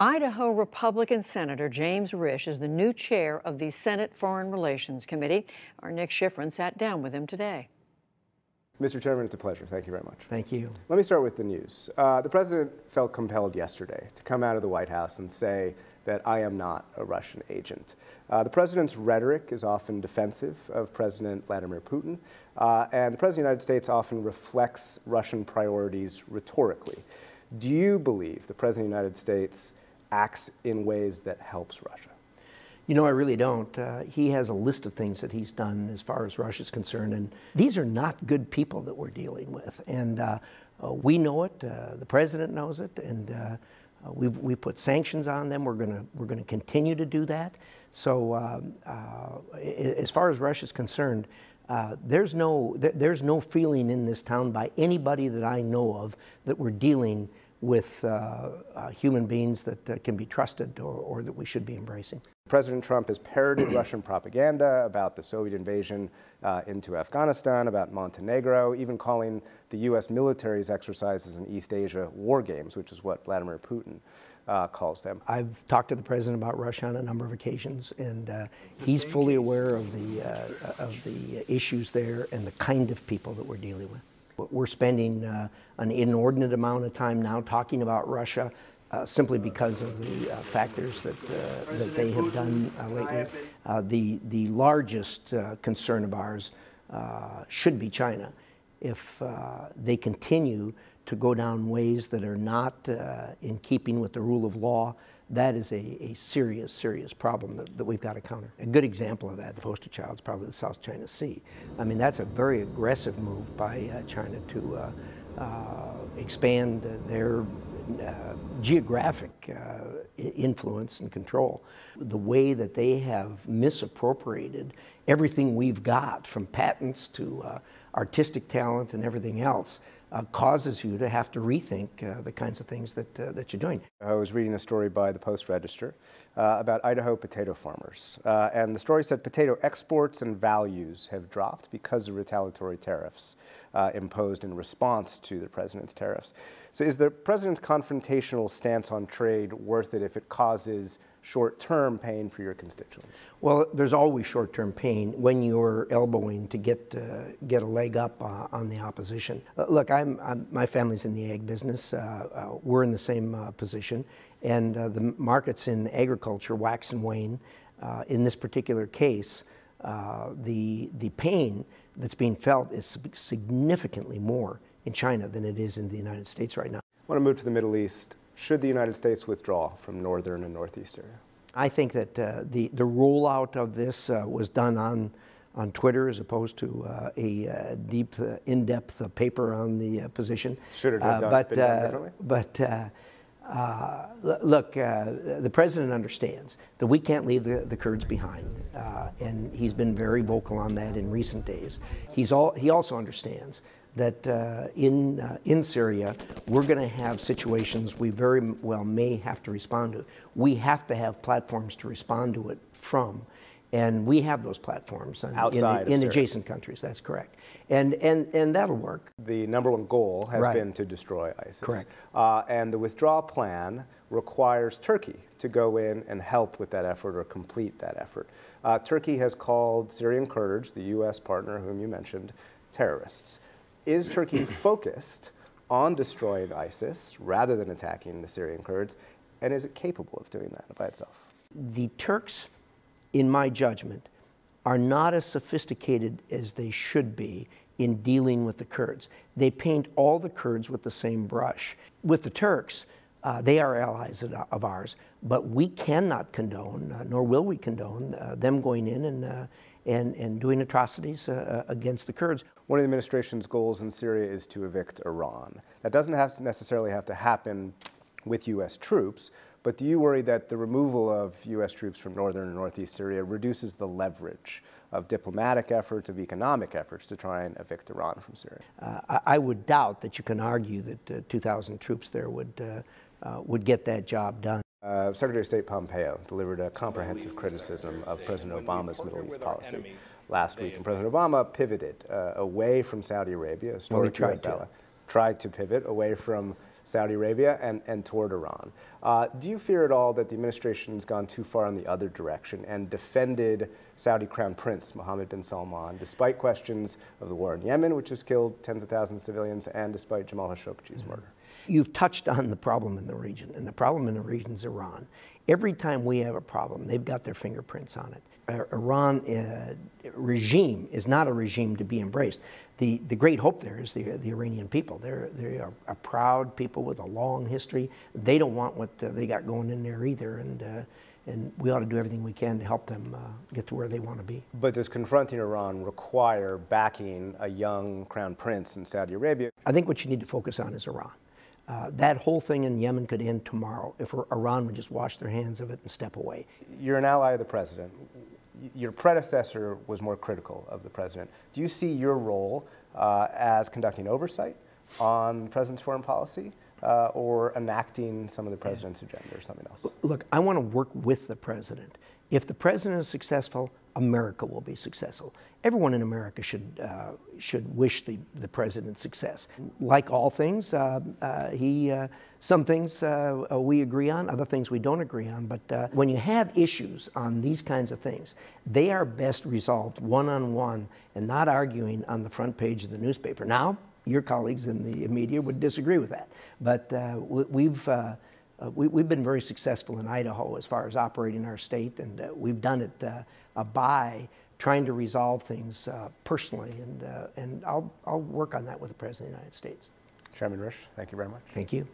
Idaho Republican Senator James Risch is the new chair of the Senate Foreign Relations Committee. Our Nick Schifrin sat down with him today. Mr. Chairman, it's a pleasure. Thank you very much. Thank you. Let me start with the news. The president felt compelled yesterday to come out of the White House and say that I am not a Russian agent. The president's rhetoric is often defensive of President Vladimir Putin, and the president of the United States often reflects Russian priorities rhetorically. Do you believe the president of the United States acts in ways that helps Russia? You know, I really don't. He has a list of things that he's done as far as Russia's concerned, and these are not good people that we're dealing with. And we know it. The president knows it, and we put sanctions on them. We're going to continue to do that. So, as far as Russia's concerned, there's no feeling in this town by anybody that I know of that we're dealing with human beings that can be trusted or that we should be embracing. President Trump has parroted Russian propaganda about the Soviet invasion into Afghanistan, about Montenegro, even calling the U.S. military's exercises in East Asia war games, which is what Vladimir Putin calls them. I've talked to the president about Russia on a number of occasions, and he's fully aware of the issues there and the kind of people that we're dealing with. We're spending an inordinate amount of time now talking about Russia simply because of the factors that they have done lately. The largest concern of ours should be China. If they continue to go down ways that are not in keeping with the rule of law, that is a serious, serious problem that we've got to counter. A good example of that, the poster child, is probably the South China Sea. I mean, that's a very aggressive move by China to expand their geographic influence and control. The way that they have misappropriated everything we've got, from patents to artistic talent and everything else, causes you to have to rethink the kinds of things that you're doing. I was reading a story by the Post-Register about Idaho potato farmers, and the story said potato exports and values have dropped because of retaliatory tariffs imposed in response to the president's tariffs. So is the president's confrontational stance on trade worth it if it causes short-term pain for your constituents? Well, there's always short-term pain when you're elbowing to get a leg up on the opposition. Look, my family's in the ag business. We're in the same position, and the markets in agriculture wax and wane. In this particular case, the pain that's being felt is significantly more in China than it is in the United States right now. I want to move to the Middle East. Should the United States withdraw from northern and northeast Syria? I think that the rollout of this was done on Twitter as opposed to a deep, in-depth paper on the position. Should it have been done differently? Look, the president understands that we can't leave the Kurds behind, and he's been very vocal on that in recent days. He also understands that in Syria, we're going to have situations we very well may have to respond to. We have to have platforms to respond to it from, and we have those platforms in adjacent countries. That's correct, and that'll work. The #1 goal has been to destroy ISIS. Correct. And the withdrawal plan requires Turkey to go in and help with that effort or complete that effort. Turkey has called Syrian Kurds, the U.S. partner whom you mentioned, terrorists. Is Turkey focused on destroying ISIS rather than attacking the Syrian Kurds, and is it capable of doing that by itself? The Turks, in my judgment, are not as sophisticated as they should be in dealing with the Kurds. They paint all the Kurds with the same brush. With the Turks, they are allies of ours, but we cannot condone, nor will we condone, them going in and doing atrocities against the Kurds. One of the administration's goals in Syria is to evict Iran. That doesn't necessarily have to happen with U.S. troops, but do you worry that the removal of U.S. troops from northern and northeast Syria reduces the leverage of diplomatic efforts, of economic efforts to try and evict Iran from Syria? I would doubt that you can argue that 2,000 troops there would get that job done. Secretary of State Pompeo delivered a comprehensive criticism of President Obama's Middle East policy last week, and President Obama pivoted away from Saudi Arabia, tried to pivot away from Saudi Arabia and toward Iran. Do you fear at all that the administration has gone too far in the other direction and defended Saudi Crown Prince Mohammed bin Salman, despite questions of the war in Yemen, which has killed tens of thousands of civilians, and despite Jamal Khashoggi's murder? You've touched on the problem in the region, and the problem in the region is Iran. Every time we have a problem, they've got their fingerprints on it. Iran regime is not a regime to be embraced. The great hope there is the Iranian people. They are a proud people with a long history. They don't want what they got going in there either, and we ought to do everything we can to help them get to where they want to be. But does confronting Iran require backing a young crown prince in Saudi Arabia? I think what you need to focus on is Iran. That whole thing in Yemen could end tomorrow if Iran would just wash their hands of it and step away. You're an ally of the president. Your predecessor was more critical of the president. Do you see your role as conducting oversight on the president's foreign policy or enacting some of the president's agenda or something else? Look, I want to work with the president. If the president is successful, America will be successful. Everyone in America should wish the president success. Like all things, some things we agree on, other things we don't agree on. But when you have issues on these kinds of things, they are best resolved one-on-one and not arguing on the front page of the newspaper. Now, your colleagues in the media would disagree with that, but we've been very successful in Idaho as far as operating our state, and we've done it by trying to resolve things personally, and I'll work on that with the President of the United States. Chairman Risch, thank you very much. Thank you.